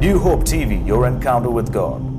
New Hope TV, your encounter with God.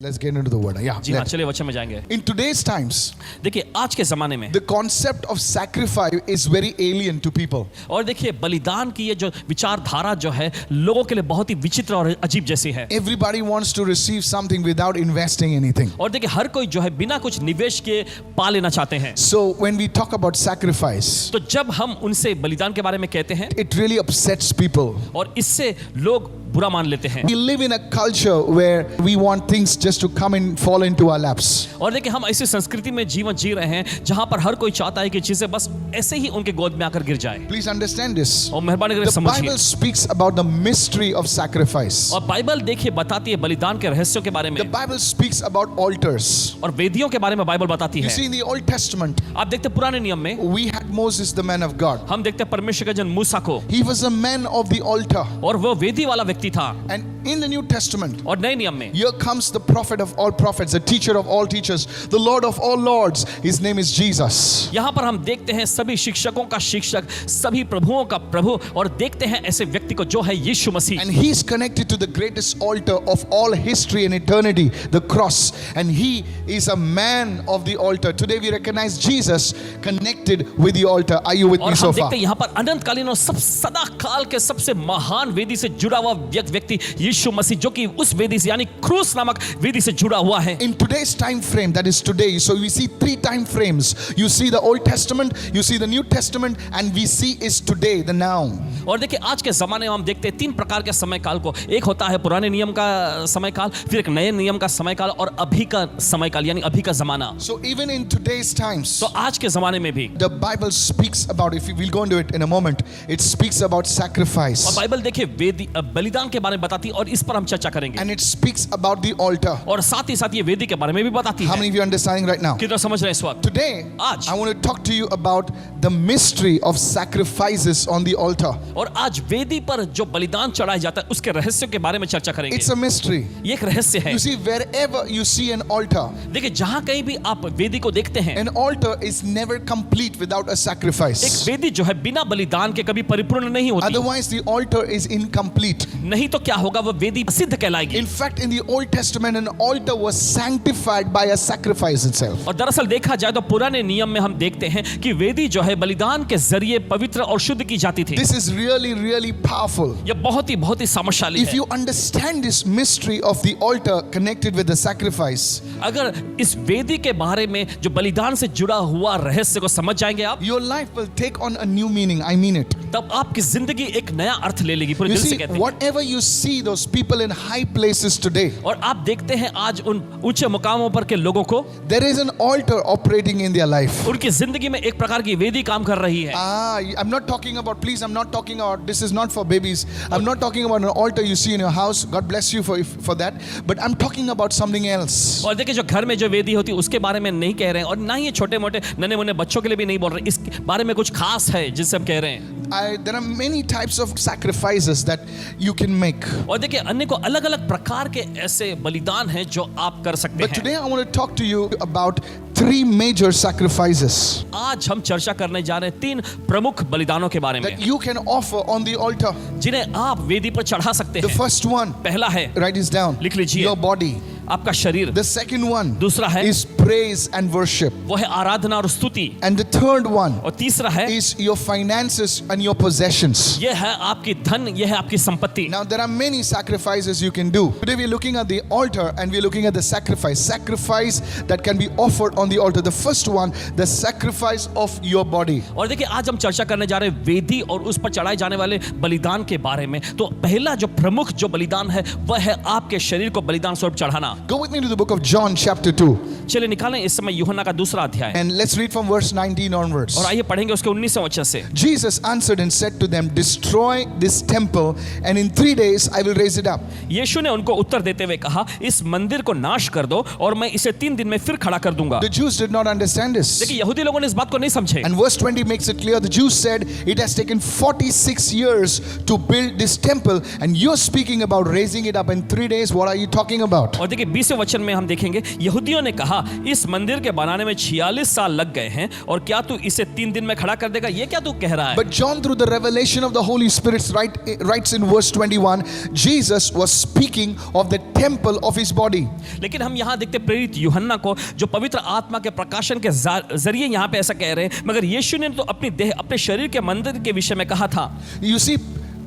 Let's get into the word. Yeah. जी हाँ, चलिए वचन में जाएंगे। In today's times, देखिए आज के जमाने में the concept of sacrifice is very alien to people. और देखिए बलिदान की ये जो विचारधारा जो है लोगों के लिए बहुत ही विचित्र और अजीब जैसी है। Everybody wants to receive something without investing anything. और देखिए हर कोई जो है बिना कुछ निवेश के पा लेना चाहते हैं। So when we talk about sacrifice, तो जब हम उनसे बलिदान के बारे में कहते हैं it really upsets people. और इससे लोग बुरा मान लेते हैं। We live in a culture where we want things just to come and fall into our laps. और देखिए हम ऐसी संस्कृति में जीवन जी रहे हैं जहां पर हर कोई चाहता है कि चीजें बस ऐसे ही उनके गोद में आकर गिर जाए। Please understand this. और मेहरबानी करके The समझिए। Bible speaks about the mystery of sacrifice. और बाइबल देखिए बताती है बलिदान के रहस्यों के बारे में। The Bible speaks about altars. और वेदियों के बारे में बाइबल बताती You है। see, in the Old Testament, आप देखते हैं पुराने नियम में we had Moses, the man of God. हम देखते हैं परमेश्वर का जन मूसा को, He was a man of the altar. और वो वेदी वाला व्यक्ति था। And in the New Testament, और नए नियम में here comes the prophet of all prophets, the teacher of all teachers, the Lord of all lords. His name is Jesus. यहाँ पर हम देखते हैं सभी शिक्षकों का शिक्षक, सभी प्रभुओं का प्रभु, और देखते हैं ऐसे व्यक्ति को जो है यीशु मसीह। And he is connected to the greatest altar of all history and eternity, the cross. And he is a man of the altar. Today we recognize Jesus connected with the altar. Are you with और me so हम far? देखते हैं यहाँ पर अनंतकालीन और सब सदा काल के सबसे महान वेदी से जुड़ा हुआ व्यक्ति यीशु मसीह, जो कि उस वेदी से यानी क्रूस नामक वेदी से जुड़ा हुआ है। In today's time frame, that is today, so we see three time frames. You see the Old Testament, you see the New Testament, and we see is today, the now. और देखिए आज के जमाने में हम देखते हैं तीन प्रकार के समय काल को। एक होता है पुराने नियम का समय काल, फिर एक नए नियम का समय काल, और अभी का समय काल यानी अभी का जमाना। So even in today's times, तो आज के जमाने में भी the Bible speaks about, if we'll go into it in a moment, it speaks about sacrifice. और बाइबल देखिए वेदी बलिदान के बारे में बताती है, और इस पर हम चर्चा करेंगे। And it speaks about the altar. और साथ ही साथ ये वेदी के बारे में भी बताती How है। many of you are understanding right now? कितना समझ रहे हैं इस वक्त? Today, आज। I want to talk to you about the mystery of sacrifices on the altar. और आज वेदी पर जो बलिदान चढ़ाया जाता है उसके रहस्य के बारे में चर्चा करेंगे। It's a mystery. ये एक रहस्य है। You see, wherever you see an altar, देखिए जहां कहीं भी आप वेदी को देखते हैं, an altar is never complete without a एक sacrifice. वेदी जो है बिना बलिदान के कभी परिपूर्ण नहीं होती। Otherwise, the altar is incomplete. नहीं तो क्या होगा, वो वेदी सिद्ध कहलाएगी। In fact, in the Old Testament, an altar was sanctified by a sacrifice itself. और दरअसल देखा जाए तो पुराने नियम में हम देखते हैं कि वेदी जो है बलिदान के जरिए पवित्र और शुद्ध की जाती थी। This is really, really powerful. ये बहुत ही सामर्थ्यशाली If है। you understand this mystery of the altar connected with the sacrifice, अगर इस वेदी के बारे में जो बलिदान से जुड़ा हुआ रहस्य को समझ जाएंगे आप, your life will take on a new meaning. I mean it. तब आपकी जिंदगी एक नया अर्थ ले लेगी। पूरे You दिल से see, कहते हैं। whatever you see those people in high places today, और आप देखते हैं आज उन ऊंचे मुकामों पर के लोगों को, there is an altar operating in their life. उनकी जिंदगी में एक प्रकार की वेदी काम कर रही है। I'm not talking about, please, I'm not talking about, this is not for babies. I'm not talking about an altar you see in your house. God bless you for that. But I'm talking about something else. और देखिए जो घर में जो वेदी होती है उसके बारे में नहीं कह रहे हैं, और ना ही ये छोटे मोटे नन्हे मुन्ने बच्चों के लिए भी नहीं बोल रहे हैं। इस बारे में कुछ खास है जिससे हम कह रहे हैं। There are many types of sacrifices that you can make. और देखिए अन्य को अलग अलग प्रकार के ऐसे बलिदान हैं जो आप कर सकते But हैं। today I want to talk to you about three major sacrifices आज हम चर्चा करने जा रहे हैं तीन प्रमुख बलिदानों के बारे that में, you can offer on the altar. जिन्हें आप वेदी पर चढ़ा सकते The हैं। first one, पहला है write this down, लिख लीजिए। your body. आपका शरीर। The second one दूसरा है is praise and worship. वो है आराधना और स्तुति। And the third one और तीसरा है is your finances and your possessions. ये है आपकी धन, ये है आपकी संपत्ति। Now there are many sacrifices you can do. Today we're looking at the altar and we're looking at the sacrifice that can be offered on the altar. The first one, the sacrifice of your body. और देखिए आज हम चर्चा करने जा रहे हैं वेदी और उस पर चढ़ाए जाने वाले बलिदान के बारे में। तो पहला जो प्रमुख जो बलिदान है वह है आपके शरीर को बलिदान स्वरूप चढ़ाना। Go with me to the book of John chapter 2 चलिए निकालें इस समय यूहन्ना का दूसरा अध्याय, and let's read from verse 19 onwards. और आइए पढ़ेंगे उसके 19वें वचन से। Jesus answered and said to them, destroy this temple and in 3 days I will raise it up. यीशु ने उनको उत्तर देते हुए कहा, इस मंदिर को नाश कर दो और मैं इसे 3 दिन में फिर खड़ा कर दूंगा। The Jews did not understand this. देखिए यहूदी लोगों ने इस बात को नहीं समझे। And verse 20 makes it clear. The Jews said it has taken 46 years to build this temple and you're speaking about raising it up in 3 days. What are you talking about? और देखिए देखिए 20वें वचन में हम देखेंगे, यहूदियों ने कहा इस मंदिर के बनाने में 46 साल लग गए हैं और क्या तू इसे 3 दिन में खड़ा कर देगा? ये क्या तू कह रहा है? But John, through the revelation of the Holy Spirit, writes in verse 21, Jesus was speaking of the temple of his body. लेकिन हम यहाँ देखते प्रेरित यूहन्ना को, जो पवित्र आत्मा के प्रकाशन के जरिए यहाँ पे ऐसा कह रहे हैं, मगर यीशु ने तो अपनी देह, अपने शरीर के मंदिर के विषय में कहा था. You see,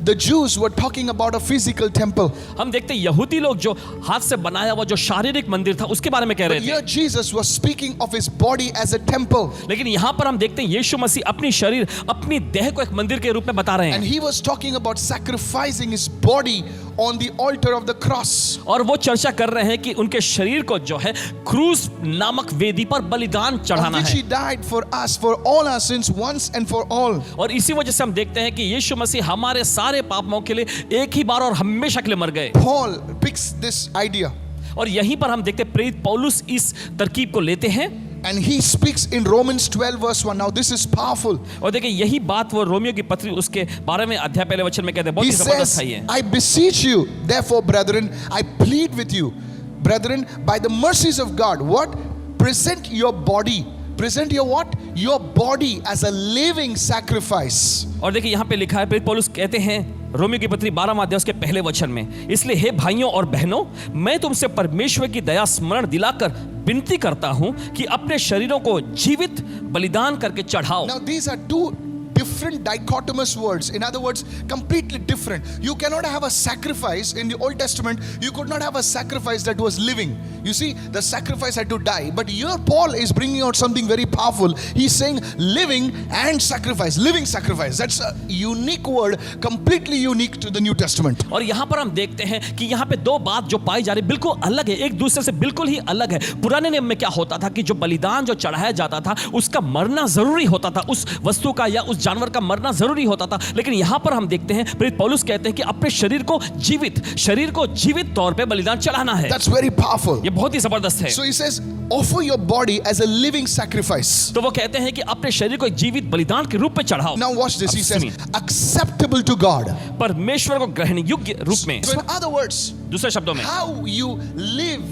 the Jews were talking about a physical temple. हम देखते यहूदी लोग जो हाथ से बनाया हुआ जो शारीरिक मंदिर था उसके बारे में कह रहे But थे. here Jesus was speaking of his body as a temple. लेकिन यहाँ पर हम देखते हैं यीशु मसीह अपनी शरीर, अपनी देह को एक मंदिर के रूप में बता रहे And हैं. he was talking about sacrificing his body on the altar of the cross. और वो चर्चा कर रहे हैं कि उनके शरीर को जो है क्रूस नामक वेदी पर बलिदान On चढ़ाना which है. he died for us, for all our sins, once and for all. और इसी वजह से हम देखते हैं कि यीशु मसीह हमारे सारे पापों के लिए एक ही बार और हमेशा के लिए मर गए. Paul picks this idea और यहीं पर हम देखते हैं प्रेरित पौलुस इस तरकीब को लेते हैं and he speaks in Romans 12 verse 1. Now this is powerful. और देखिए यही बात वो रोमियो की पत्री उसके 12वें अध्याय पहले वचन में कहते हैं. बहुत He ही जबरदस्त says, है ये. I beseech you, therefore, brethren, I plead with you, brethren, by the mercies of God, what? Present your body. Present your what? Your body as a living sacrifice. और देखिए यहाँ पे लिखा है, प्रेरित पौलुस कहते हैं रोमियो की पत्री 12वां अध्याय उसके पहले वचन में, इसलिए हे भाइयों और बहनों, मैं तुमसे परमेश्वर की दया स्मरण दिलाकर विनती करता हूं कि अपने शरीरों को जीवित बलिदान करके चढ़ाओ. Now these are two different dichotomous words. In other words, completely different. You cannot have a sacrifice in the Old Testament. You could not have a sacrifice that was living. You see, the sacrifice had to die. But here Paul is bringing out something very powerful. He's saying living and sacrifice. Living sacrifice. That's a unique word, completely unique to the New Testament. और यहाँ पर हम देखते हैं कि यहाँ पे दो बात जो पाई जा रही बिल्कुल अलग है, एक दूसरे से बिल्कुल ही अलग है. पुराने नियम में क्या होता था कि जो बलिदान जो चढ़ाया जाता था उसका मरना जरूरी होता था, उस वस्तु का या उस जानवर का मरना जरूरी होता था. लेकिन यहां पर हम देखते हैं प्रेरित पौलुस कहते हैं कि अपने शरीर को जीवित तौर पे बलिदान चढ़ाना है. That's very powerful. ये बहुत ही जबरदस्त है. So he says, offer your body as a living sacrifice. तो वो कहते हैं कि अपने शरीर को एक जीवित बलिदान के रूप में चढ़ाओ. Now watch this. He अब says, सुनिए. acceptable to God. परमेश्वर को ग्रहण योग्य रूप में. So in other words, दूसरे शब्दों में how you live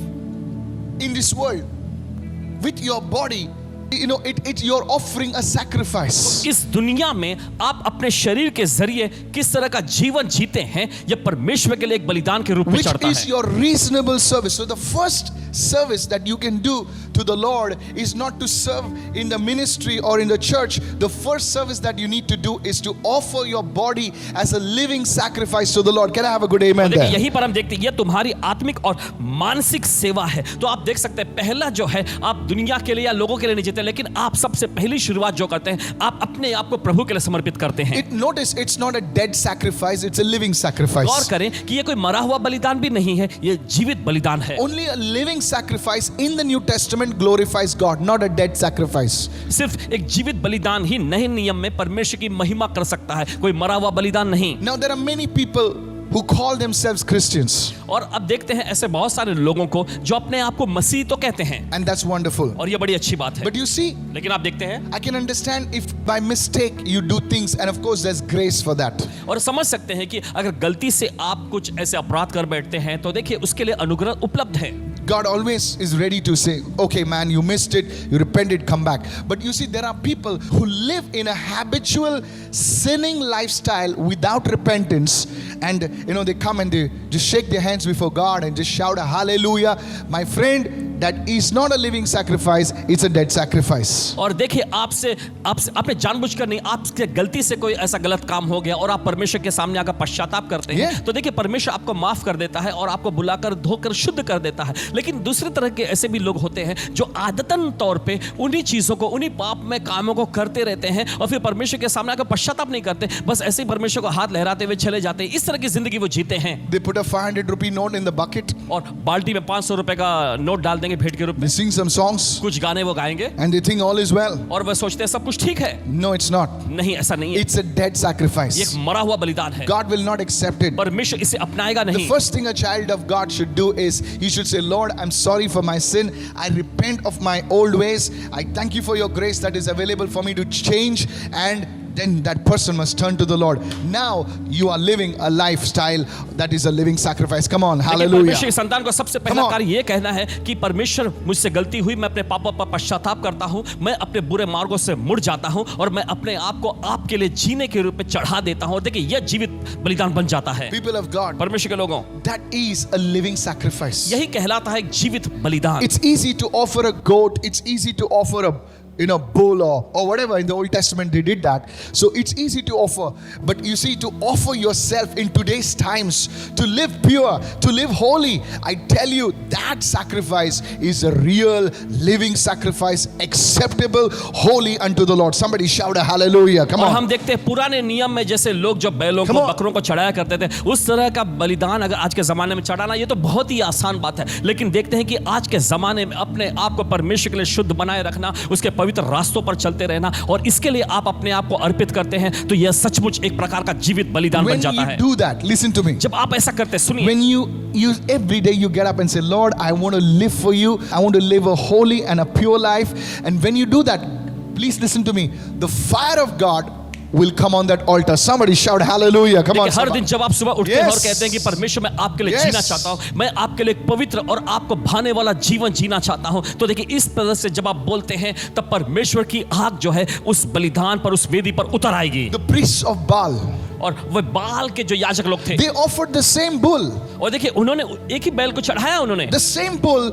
in this world with your body, you know, it's you're offering a sacrifice. इस दुनिया में आप अपने शरीर के जरिए किस तरह का जीवन जीते हैं, यह परमेश्वर के लिए एक बलिदान के रूप में Which चढ़ता is है. your reasonable service. So the first service that you can do to the Lord is not to serve in the ministry or in the church. The first service that you need to do is to offer your body as a living sacrifice to the Lord. Can I have a good amen देखिए there? यहीं पर हम देखते हैं ये तुम्हारी आत्मिक और मानसिक सेवा है. तो आप देख सकते हैं पहला जो है आप दुनिया के लिए या लोगों के लिए नहीं जीते, लेकिन आप सबसे पहली शुरुआत जो करते हैं आप अपने आप को प्रभु के लिए समर्पित करते हैं. Notice it's not a dead sacrifice, it's a living Gaur sacrifice. करें कि ये कोई मरा हुआ बलिदान भी नहीं है, ये जीवित बलिदान है. Only a living sacrifice in the New Testament glorifies God, not a dead sacrifice. सिर्फ एक जीवित बलिदान ही नए नियम में परमेश्वर की महिमा कर सकता है, कोई मरा हुआ बलिदान नहीं. Now there are many people who call themselves Christians, और अब देखते हैं ऐसे बहुत सारे लोगों को जो अपने आप को मसीह तो कहते हैं, and that's wonderful. और ये बड़ी अच्छी बात है. But you see, लेकिन आप देखते हैं I can understand if by mistake you do things, and of course there's grace for that. और समझ सकते हैं कि अगर गलती से आप कुछ ऐसे अपराध कर बैठते हैं तो देखिए उसके लिए अनुग्रह उपलब्ध है. God always is ready to say, okay man, you missed it, you repented, come back. But you see, there are people who live in a habitual sinning lifestyle without repentance, and you know, they come and they just shake their hands before God and just shout a hallelujah. My friend, that is not a living sacrifice, it's a dead sacrifice. और देखिए आपसे आपने जानबूझकर नहीं, आपसे गलती से कोई ऐसा गलत काम हो गया और आप परमेश्वर के सामने आकर पश्चाताप करते हैं, तो देखिए परमेश्वर आपको माफ कर देता है और आपको बुलाकर धोकर शुद्ध कर देता है. लेकिन दूसरे तरह के ऐसे भी लोग होते हैं जो आदतन तौर पे उन्हीं चीजों को, उन्हीं पाप में कामों को करते रहते हैं और फिर परमेश्वर के सामने आकर पश्चाताप नहीं करते, बस ऐसे ही परमेश्वर को हाथ लहराते हुए चले जाते हैं. इस तरह की जिंदगी वो जीते हैं. They put a 500 rupee note in the bucket, और बाल्टी में 500 रुपए का नोट डाल देंगे भेंट के रूप में, they sing some songs, कुछ गाने वो गाएंगे and they think all is well. और वह सोचते हैं सब कुछ ठीक है. No, it's not. नहीं, ऐसा नहीं है. It's a dead ये sacrifice. एक मरा हुआ बलिदान है. God will not accept it. परमेश्वर इसे अपनाएगा The नहीं. first thing a child of God should do is he should say, Lord, I'm sorry for my sin. I repent of my old ways. I thank you for your grace that is available for me to change and then that person must turn to the Lord. Now you are living a lifestyle that is a living sacrifice. Come on, लेकिन hallelujah. परमेश्वर की संतान को सबसे पहला Come on. कार्य ये कहना है कि परमेश्वर मुझसे गलती हुई, मैं अपने पापों पर पश्चाताप करता हूँ, मैं अपने बुरे मार्गों से मुड़ जाता हूँ और मैं अपने आप को आपके लिए जीने के रूप में चढ़ा देता हूँ। देखिए यह जीवित बलिदान बन जाता है। People of God, परमेश्वर के लोगों, that is a living sacrifice. यही कहलाता है एक जीवित बलिदान। It's easy to offer a goat, it's easy to offer a bull or whatever. In the Old Testament they did that, so it's easy to offer. But you see, to offer yourself in today's times, to live pure, to live holy, I tell you that sacrifice is a real living sacrifice, acceptable, holy unto the Lord. Somebody shout a hallelujah. Come और on. हम देखते हैं पुराने नियम में जैसे लोग जो बैलों को, Come on. बकरों को चढ़ाया करते थे, उस तरह का बलिदान अगर आज के जमाने में चढ़ाना, ये तो बहुत ही आसान बात है। लेकिन देखते हैं कि आज के जमाने में अपने आप को परमेश्वर के लिए शुद्ध बनाए रखना, उसके पवित्र रास्तों पर चलते रहना और इसके लिए आप अपने आप को अर्पित करते हैं, तो यह सचमुच एक प्रकार का जीवित बलिदान बन When जाता you है। do that, listen to me. जब आप ऐसा करते हैं, सुनिए, When you every day you get up and say, Lord, I want to live for you. I want to live a holy and a pure life. And when you do that, please listen to me. The fire of God will come on that altar. Somebody shout hallelujah. Come on. देखिए, हर दिन जब आप सुबह उठते हैं और Yes. कहते हैं कि परमेश्वर मैं आपके लिए Yes. जीना चाहता हूं, मैं आपके लिए एक पवित्र और आपको भाने वाला जीवन जीना चाहता हूं, तो देखिए इस तरह से जब आप बोलते हैं तब परमेश्वर की आग जो है उस बलिदान पर, उस वेदी पर उतर आएगी। The priests of Baal, और वह बाल के जो याजक लोग थे, they offered the same bull. और देखिए उन्होंने एक ही बैल को चढ़ाया, उन्होंने The same bull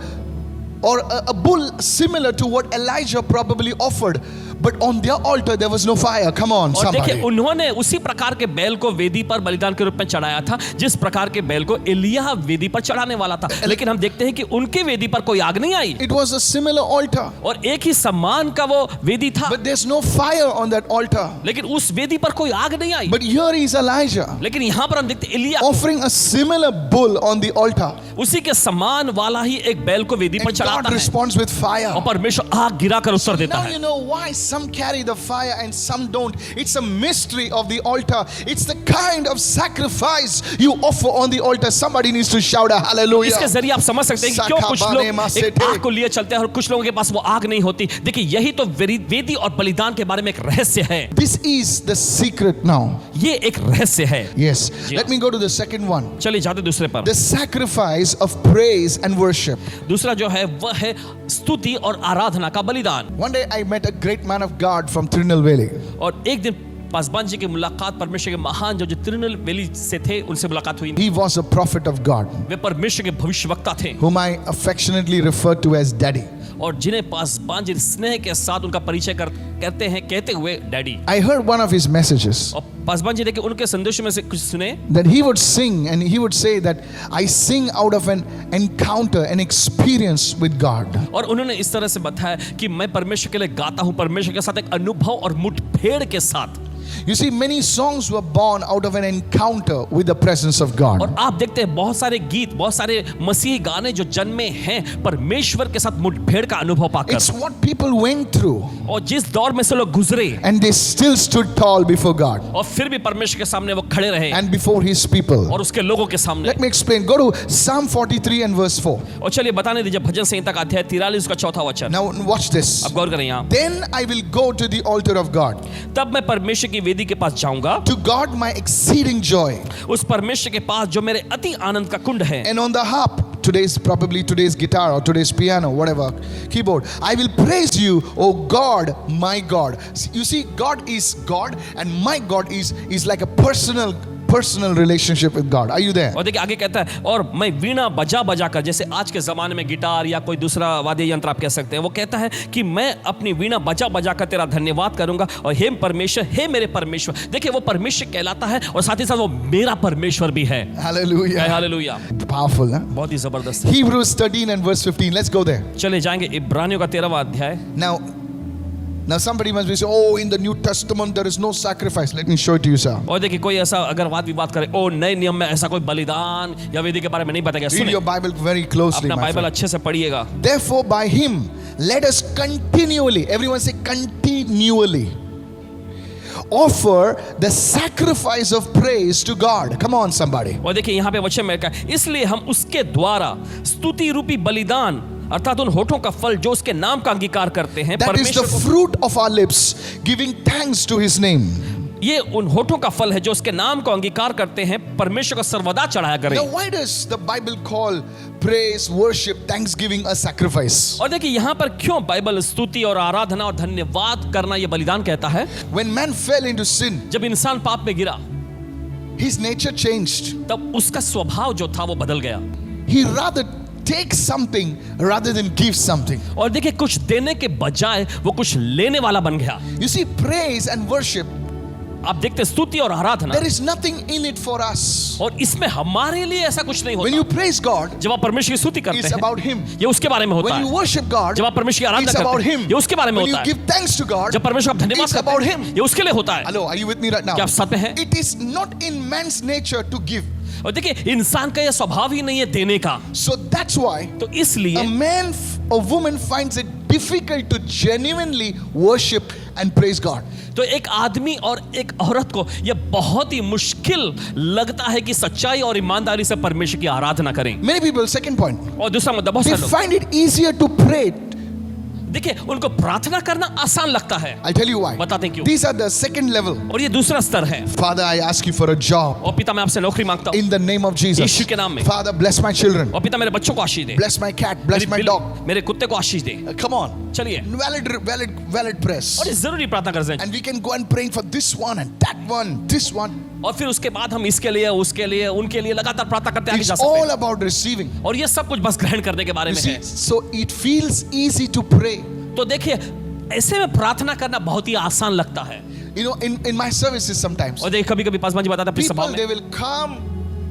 or a bull similar to what Elijah probably offered. But on their altar there was no fire. Come on, और देखिए somebody. उन्होंने उसी प्रकार के बैल को वेदी पर बलिदान के रूप में चढ़ाया था जिस प्रकार के बैल को एलिय्याह वेदी पर चढ़ाने वाला था। लेकिन हम देखते हैं कि उनके वेदी पर कोई आग नहीं आई It was a similar altar. और एक ही सम्मान का वो वेदी था, But there's no fire on that altar. लेकिन उस वेदी पर कोई आग नहीं आई। But here is Elijah लेकिन यहाँ पर हम देखते हैं एलिय्याह offering a similar bull on the altar. उसी के समान वाला ही एक बैल को वेदी पर And God चढ़ाता है responds with fire. और परमेश्वर आग गिरा कर उत्तर देता Now है। you know why some carry the fire and some don't. It's a mystery of the altar. It's the kind of sacrifice you offer on the altar. Somebody needs to shout a hallelujah. इसके जरिए आप समझ सकते हैं कि क्यों कुछ लोग एक आग को लिए चलते हैं और कुछ लोगों के पास वो आग नहीं होती। देखिए यही तो वेदी और बलिदान के बारे में एक रहस्य है। This is the secret now. ये एक रहस्य है। Yes. Yeah. Let me go to the second one. चलिए जाते दूसरे पर। The sacrifice of praise and worship. दूसरा जो है वह है स्तुति और आराधना का बलिदान। One day I met a great man of God from Tirunelveli. और एक दिन पासवान जी की मुलाकात परमेश्वर के महान जो तिरुनेलवेली से थे उनसे मुलाकात हुई। He was a prophet of God, वे परमेश्वर के भविष्यवक्ता थे whom I affectionately refer to as Daddy. और जिन्हें पासवान जी स्नेह के साथ उनका परिचय करते हैं कहते हुए daddy. I heard one of his messages और पासवान जी देखिए उनके संदेशों में से कुछ सुने that he would sing and he would say that I sing out of an encounter, an experience with God. और उन्होंने इस तरह से बताया कि मैं परमेश्वर के लिए गाता हूं, परमेश्वर के साथ एक अनुभव और मुठभेड़ के साथ। You see, many songs were born out of an encounter with the presence of God. और आप देखते हैं बहुत सारे गीत, बहुत सारे मसीही गाने जो जन्मे हैं परमेश्वर के साथ मुठभेड़ का अनुभव पाकर। It's what people went through और जिस दौर में से लोग गुजरे and they still stood tall before God और फिर भी परमेश्वर के सामने वो खड़े रहे and before his people. और उसके लोगों के सामने। Let me explain. Go to Psalm 43 and verse 4. और चलिए बताने दीजिए भजन संहिता का अध्याय 43 का चौथा वचन। Now watch this. अब गौर करें यहाँ। Then I will go to the altar of God, तब मैं परमेश्वर की वेदी के पास जाऊंगा, to God my exceeding joy, उस परमेश्वर के पास जो मेरे अति आनंद का कुंड है। and on the harp, probably today's guitar or today's piano, whatever, keyboard, I will praise you, O God, my God. You see, God is God and my God is like a personal relationship with God. Are you there? और देखिए आगे कहता है और मैं वीणा बजा कर, जैसे आज के जमाने में गिटार या कोई दूसरा वाद्य यंत्र आप कह सकते हैं, वो कहता है कि मैं अपनी वीणा बजा कर तेरा धन्यवाद करूंगा और हे परमेश्वर, हे मेरे परमेश्वर। देखिए वो परमेश्वर कहलाता है और साथ ही साथ वो मेरा परमेश्वर भी है। Hallelujah. हालेलुया। Powerful, huh? बहुत ही जबरदस्त है। Hebrews 13 and verse 15. Let's go there. चले जाएंगे इब्रानियों का 13वां अध्याय। Now somebody must be saying, oh, in the New Testament there is no sacrifice. Let me show it to you, sir. और देखिए कोई ऐसा अगर वाद विवाद करे, ओ नए नियम में ऐसा कोई बलिदान या वेदी के बारे में नहीं बताया गया। Read your Bible very closely, अपना my बाइबल friend. अच्छे से पढ़िएगा। Therefore, by him, let us continually, everyone say continually, offer the sacrifice of praise to God. Come on, somebody. और देखिए यहाँ पे वचन में कहा, इसलिए हम उसके द्वारा स्तुति रूपी बलिदान अर्थात उन होठों का फल जो उसके नाम का अंगीकार करते हैं, That is the परमेश्वर को, fruit of our lips, giving thanks to His name. ये उन होठों का फल है जो उसके नाम को अंगीकार करते हैं, परमेश्वर को सर्वदा चढ़ाया करें। Now, why does the Bible call praise, worship, thanksgiving a sacrifice? और देखिए यहाँ पर क्यों बाइबल स्तुति और आराधना और धन्यवाद करना ये बलिदान कहता है। When man fell into sin, जब इंसान पाप में गिरा his nature changed. तब उसका स्वभाव जो था वो बदल गया, He rather takes something rather than gives something. और देखिए कुछ देने के बजाय वो कुछ लेने वाला बन गया। You see, praise and worship, आप देखते हैं स्तुति और आराधना, there is nothing in it for us. और इसमें हमारे लिए ऐसा कुछ नहीं When होता। you praise God, जब आप परमेश्वर की स्तुति करते it's about हैं, Him. ये उसके बारे में होता When you है। worship God, जब आप परमेश्वर की आराधना it's about करते हैं, Him. ये उसके बारे में When you होता है। give thanks to God, जब परमेश्वर का धन्यवाद it's करते about हैं, Him. ये उसके लिए होता है। Hello, are you with me right now? क्या आप साथ में हैं? It is not in man's nature to give. और देखिए इंसान का यह स्वभाव ही नहीं है देने का, So that's why तो इसलिए a man, a woman finds it difficult to genuinely worship and praise God. तो एक आदमी और एक औरत को यह बहुत ही मुश्किल लगता है कि सच्चाई और ईमानदारी से परमेश्वर की आराधना करें। Many people, second point, और दूसरा मुद्दा, बहुत they सारे लोग find it easier to pray. देखिए उनको प्रार्थना करना आसान लगता है। I'll tell you why. बताते हैं क्यों। These are the second level. और ये दूसरा स्तर है। Father, I ask you for a job और पिता मैं आपसे नौकरी मांगता हूँ in the name of Jesus. यीशु के नाम में। Father, bless my children. और पिता मेरे बच्चों को आशीष दे, Bless my cat. Bless my dog. मेरे कुत्ते को आशीष दे। Come on. चलिए, Valid prayers. और ये जरूरी प्रार्थना कर सकते हैं। And we can go and praying for this one and that one, this one. और फिर उसके बाद हम इसके लिए, उसके लिए, उनके लिए लगातार प्रार्थना करते आगे It's जा सकते all हैं। about receiving. और ये सब कुछ बस ग्रहण करने के बारे You में see, है। so it feels easy to pray. तो देखिए ऐसे में प्रार्थना करना बहुत ही आसान लगता है। You know, in my services sometimes, और देखिए कभी-कभी पासवान जी बताते हैं अपनी सभा people, में, they will come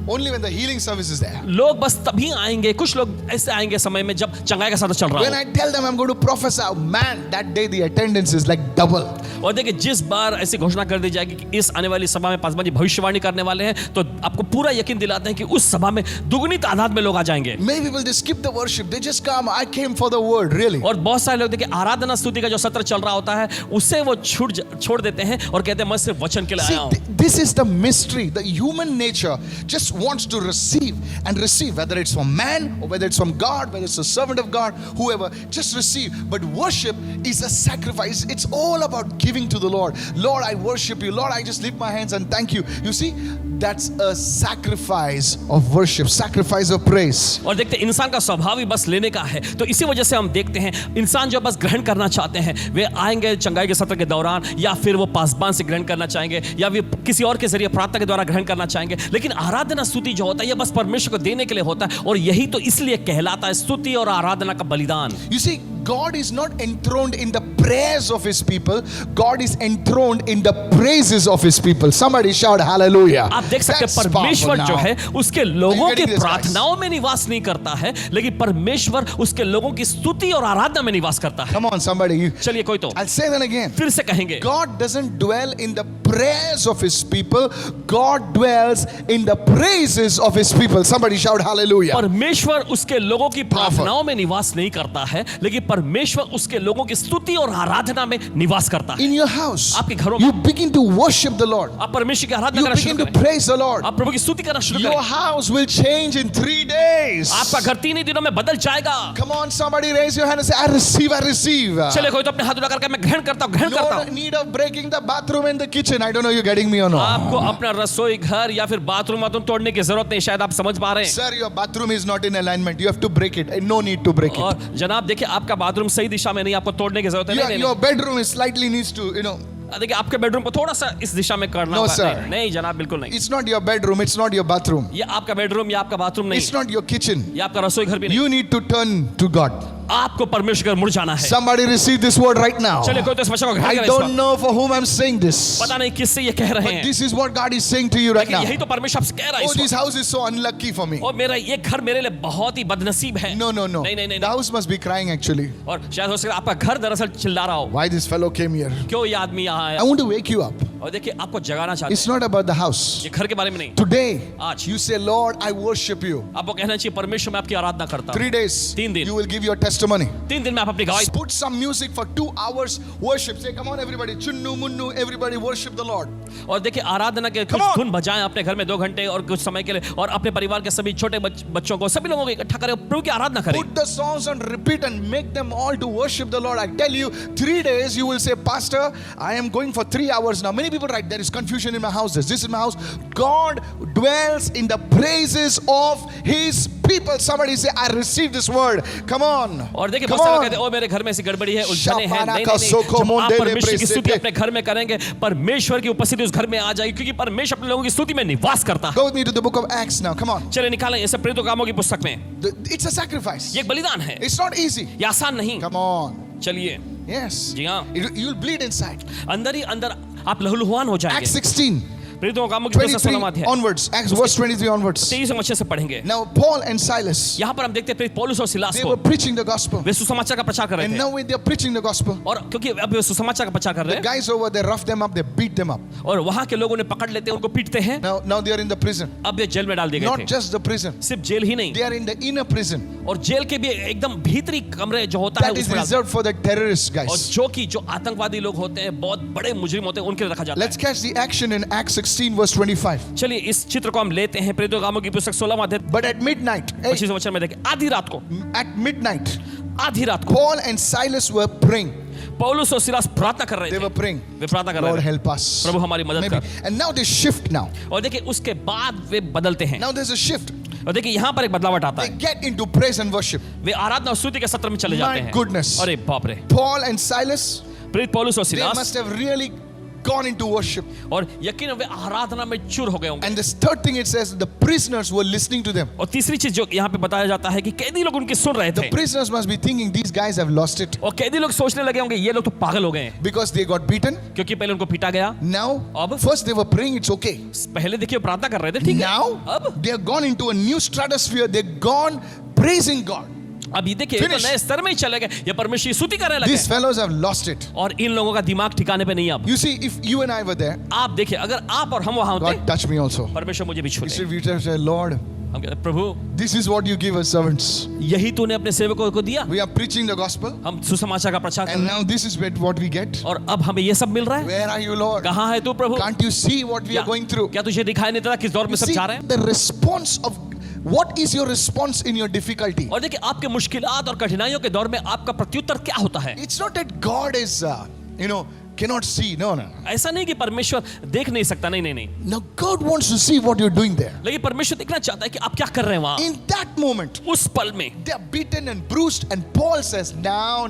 only when the healing service is there. लोग बस तभी आएंगे, कुछ लोग ऐसे आएंगे समय में जब चंगाई का साथ चल रहा When हो। I tell them I'm going to prophesy, man, that day the attendance is like double. और देखिए जिस बार ऐसी घोषणा कर दी जाएगी कि इस आने वाली सभा में पासवान जी भविष्यवाणी करने वाले हैं, तो आपको पूरा यकीन दिलाते हैं कि उस सभा में दुगनी तादाद में लोग आ जाएंगे। Many people, they skip the worship. They just come. I came for the word, really. और बहुत सारे लोग देखिए आराधना स्तुति का जो सत्र चल रहा होता है उससे वो छोड़ देते हैं और कहते हैं मैं सिर्फ वचन के लिए See, आया हूँ। this is the mystery. The human nature just wants to receive and receive, whether it's from man or whether it's from God, whether it's a servant of God, whoever, just receive. But worship is a sacrifice. It's all about giving to the Lord. Lord, I worship you. Lord, I just lift my hands and thank you. You see, that's a sacrifice of worship, sacrifice of praise. और देखते हैं इंसान का स्वभाव ही बस लेने का है, तो इसी वजह से हम देखते हैं इंसान जो बस ग्रहण करना चाहते हैं वे आएंगे चंगाई के सत्र के दौरान, या फिर वो पासबान से ग्रहण करना चाहेंगे, या वे किसी और के जरिए प्रार्थना के द्वारा ग्रहण करना चाहेंगे। लेकिन आराधना स्तुति जो होता है ये बस परमेश्वर को देने के लिए होता है, और यही तो इसलिए कहलाता है स्तुति और आराधना का बलिदान। You see, God is not enthroned in the prayers of His people. God is enthroned in the praises of His people. Somebody shout hallelujah. आप देख सकते हैं That's परमेश्वर powerful जो now. है उसके लोगों Are you के getting this, प्रार्थनाओं में निवास नहीं करता है, लेकिन परमेश्वर उसके लोगों की स्तुति और आराधना में निवास करता है। Come on, somebody. चलिए कोई तो I'll say that again. फिर से कहेंगे, God doesn't dwell in the prayers of His people. God dwells in the praises of His people. Somebody shout hallelujah. परमेश्वर उसके लोगों की प्रार्थनाओं में निवास नहीं करता है, लेकिन परमेश्वर उसके लोगों की स्तुति और आराधना में निवास करता है। In your house, आपके घरों में you begin to worship the Lord. आप परमेश्वर की आराधना You करना शुरू begin to करें, praise the Lord. आप प्रभु की स्तुति करना शुरू Your करें, house will change in 3 days. आपका घर 3 ही दिनों में बदल जाएगा। Come on, somebody raise your hand and say, I receive, I receive. चले कोई तो अपने हाथ उठा करके मैं ग्रहण करता हूँ, ग्रहण करता No हूँ। need of breaking the bathroom and the kitchen. I don't know you're getting me or not. आपको अपना रसोई घर या फिर बाथरूम तोड़ने की जरूरत नहीं, शायद आप समझ पा रहे हैं। Sir, your bathroom is not in alignment. You have to break it. No need to break it. और जनाब देखिए आपका बाथरूम सही दिशा में नहीं, आपको तोड़ने की जरूरत है। नहीं, Your bedroom is slightly needs to, देखिए आपके बेडरूम को थोड़ा सा इस दिशा में करना No, होगा। sir. नहीं जनाब बिल्कुल नहीं। It's not your bedroom. It's not your bathroom. ये आपका बेडरूम या आपका बाथरूम नहीं, It's not your kitchen. ये आपका रसोई घर भी नहीं। You need to turn to God. आपको परमेश्वर की मुड़ जाना है। Somebody receive this word right now. चलिए कोई तो इस वचन को ग्रहण I करे इस don't वक्त। know for whom I'm saying this. पता नहीं किससे ये कह रहे But हैं, this is what God is saying to you right लेकिन now. यही तो परमेश्वर आपसे कह रहा है Oh, इस this वक्त। house is so unlucky for me. और मेरा ये घर मेरे लिए बहुत ही बदनसीब है। No. नहीं नहीं The नहीं। house must be crying actually. और शायद हो सकता है आपका घर दरअसल चिल्ला रहा हो, Why this fellow came here? क्यों ये आदमी यहाँ I आया। want to wake you up. और देखिए आपको जगाना चाहते It's not about the house. हैं, ये घर के बारे में नहीं। Today, आज you say, Lord, I worship you. आपको कहना चाहिए परमेश्वर मैं आपकी आराधना करता हूँ। 3 days, 3 दिन। you will give your testimony. 3 दिन में आप अपनी गवाही Put some music for 2 hours. Worship. Say, come on, everybody. Chunnu, munnu, everybody worship the Lord. और देखिए आराधना के कुछ Come on. धुन बजाएं अपने घर में 2 घंटे और कुछ समय के लिए और अपने परिवार के सभी छोटे बच्चों को सभी लोगों को इकट्ठा करें प्रभु की आराधना करें। Put the songs on repeat and make them all to worship the Lord. I tell you, 3 days you will say, Pastor, I am going for 3 hours now. Many people write, there is confusion in my house. This is my house. God dwells in the praises of His people. Somebody say, I receive this word. Come on. और देखिए Come बहुत सारे on. कहते हैं ओ मेरे घर में ऐसी गड़बड़ी है उलझने हैं। नहीं का नहीं सोको जब आप मोंडेले परमेश्वर की स्तुति प्रेसेते। अपने घर में करेंगे परमेश्वर की उपस्थिति उस घर में आ जाएगी क्योंकि परमेश्वर अपने लोगों की स्तुति में निवास करता है। Go with me to the book of Acts now. Come on. चलिए निकालें ऐसे प्रेरितों कामों की पुस्तक में। It's a sacrifice. ये एक बलिदान है, It's not easy. ये आसान नहीं। Come on. चलिए Yes. जी हाँ, You'll bleed inside. अंदर ही अंदर आप लहूलुहान हो जाएंगे। Acts 16. प्रेरितों कामों की पुस्तक 16वां 23 अध्याय onwards. Acts verse 23 onwards. 23 हम अच्छे से पढ़ेंगे। Now Paul and Silas, यहाँ पर हम देखते हैं प्रेरित पौलुस और सिलास they को were preaching the gospel. वे सुसमाचार का प्रचार कर रहे And थे now when they're preaching the gospel, और क्योंकि अब वे सुसमाचार का प्रचार कर रहे the हैं guys over there rough them up, they beat them up. और वहाँ के लोग उन्हें पकड़ लेते हैं, उनको पीटते हैं। Now they are in the prison. अब वे जेल में डाल दिए गए Not थे। just the prison. सिर्फ जेल ही नहीं They are in the inner prison. और जेल के भी एकदम भीतरी कमरे जो होता है That is उसमें डाल- reserved for the terrorists, और guys. जो आतंकवादी लोग होते हैं बहुत बड़े मुजरिम होते हैं उनके लिए रखा जाता Let's catch the action in Acts 16 verse 25. है। चलिए इस चित्र को हम लेते हैं प्रेरितों कामों की पुस्तक 16वां अध्याय But at midnight, hey, 25 वचन में देखें आधी रात को आधी रात को Paul and Silas were praying. पौलुस और सिलास प्रार्थना कर रहे They थे। were praying. वे प्रार्थना कर Lord रहे थे help us. प्रभु हमारी मदद Maybe. कर। And now they shift now. और देखिए उसके बाद वे बदलते हैं Now there's a shift. और देखिए यहाँ पर एक बदलावट आता They है। get into praise and worship. वे आराधना और स्तुति के सत्र में चले जाते My हैं। goodness. अरे बाप रे, Paul and Silas, प्रेरित पौलुस और they Silas must have really gone into worship. और यकीन वे आराधना में चूर हो गए होंगे। And the third thing it says, the prisoners were listening to them. और तीसरी चीज जो यहाँ पे बताया जाता है कि कैदी लोग उनकी सुन रहे The थे prisoners must be thinking these guys have lost it और कैदी लोग सोचने लगे होंगे ये लोग तो पागल हो गए हैं because they got beaten. क्योंकि पहले उनको पीटा गया। Now, अब? first they were praying, it's okay. पहले देखिए प्रार्थना कर रहे थे, ठीक है। Now, अब they have gone into a new stratosphere. They've gone praising God. अब ये देखिए ये तो Finish. नए स्तर में ही चले गए, ये परमेश्वर की स्तुति करने लगे These fellows have lost it. और इन लोगों का दिमाग ठिकाने पे नहीं है अब। You see, if you and I were there, आप देखिए अगर आप और हम वहां होते God touch me also. परमेश्वर मुझे भी छू ले। Instead we just say, Lord, हम कहते प्रभु this is what you give us servants. यही तूने अपने सेवकों को दिया, We are preaching the gospel, हम सुसमाचार का प्रचार कर and रहे now this is what we get. हैं और अब हमें ये सब मिल रहा है। Where are you, Lord? कहाँ है तू प्रभु? Can't you see what we are going through? क्या तुझे दिखाई नहीं देता किस दौर में You सब see, जा रहे हैं? the response of what is your response in your difficulty? और देखिए आपके मुश्किलात और कठिनाइयों के दौर में आपका प्रत्युत्तर क्या होता है? It's not that God is, cannot see. No. ऐसा नहीं कि परमेश्वर देख नहीं सकता, नहीं नहीं नहीं, Now God wants to see what you're doing there. लेकिन परमेश्वर देखना चाहता है कि आप क्या कर रहे हैं वहां In that moment, उस पल में। they are beaten and bruised, and Paul says, now,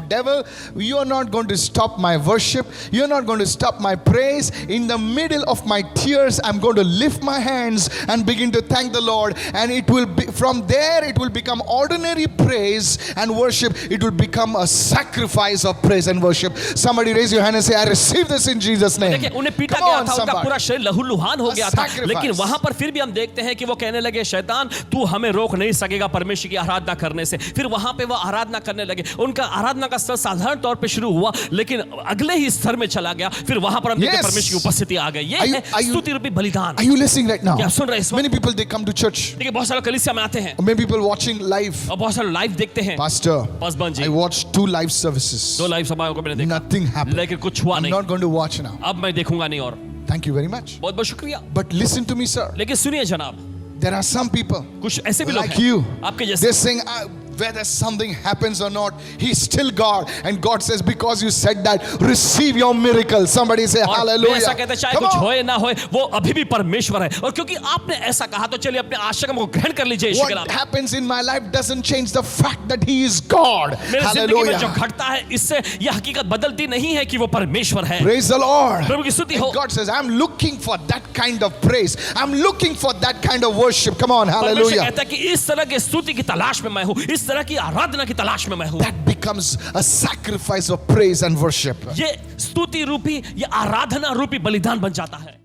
devil, you are not going to stop my worship. You're not going to stop my praise. In the middle of my tears, I'm going to lift my hands and begin to thank the Lord. And it will be, from there, it will become ordinary praise and worship. It will become a sacrifice of praise and worship. Somebody raise your hand and say, I receive this in Jesus' name. देखिए उन्हें पीटा Come गया on, था, उनका somebody. पूरा शरीर लहूलुहान हो A गया था, sacrifice. लेकिन वहां पर फिर भी हम देखते हैं कि वो कहने लगे शैतान तू हमें रोक नहीं सकेगा परमेश्वर की आराधना करने से। फिर वहां पे वो आराधना करने लगे, उनका आराधना का स्तर साधारण तौर पे शुरू हुआ लेकिन अगले ही स्तर में चला गया। फिर वहां पर हम देखते हैं Yes. परमेश्वर की उपस्थिति आ गई। ये Are you- है are you- स्तुति रूपी बलिदान। Are you listening right now? क्या आप सुन रहे हैं इस वक्त? Many people, they come to church. देखिए बहुत सारे कलीसिया में आते हैं Or many people watching live. और बहुत सारे लाइव देखते हैं। Pastor, Paswan ji I watched 2 live services. 2 live सभाओं को मैंने देखा, Nothing happened. लेकिन कुछ हुआ I'm नहीं। not going to watch now. अब मैं देखूंगा नहीं और Thank you very much. बहुत बहुत शुक्रिया। But listen to me, sir. लेकिन सुनिए जनाब, There are some people कुछ ऐसे भी लोग like हैं you. आपके जैसे, They're saying, whether something happens or not, He's still God. And God says, because you said that, receive your miracle. Somebody say, और वे hallelujah. ऐसा कहते हैं चाहे Come कुछ on. होए ना होए वो अभी भी परमेश्वर है। और क्योंकि आपने ऐसा कहा तो चलिए अपने आश्रम को ग्रहण कर लीजिए यीशु के What नाम। happens in my life doesn't change the fact that He is God. मेरी जिंदगी में जो Hallelujah. घटता है इससे यह हकीकत बदलती नहीं है कि वो परमेश्वर है। Praise the Lord. प्रभु की स्तुति हो। And God says, I'm looking for that kind of praise. I'm looking for that kind of worship. Come on, परमेश्वर hallelujah. कहता है कि इस तरह की स्तुति की तलाश में मैं हूँ, इस तरह की आराधना की तलाश में मैं हूँ। That becomes a sacrifice of praise and worship. ये स्तुति रूपी, ये आराधना रूपी बलिदान बन जाता है।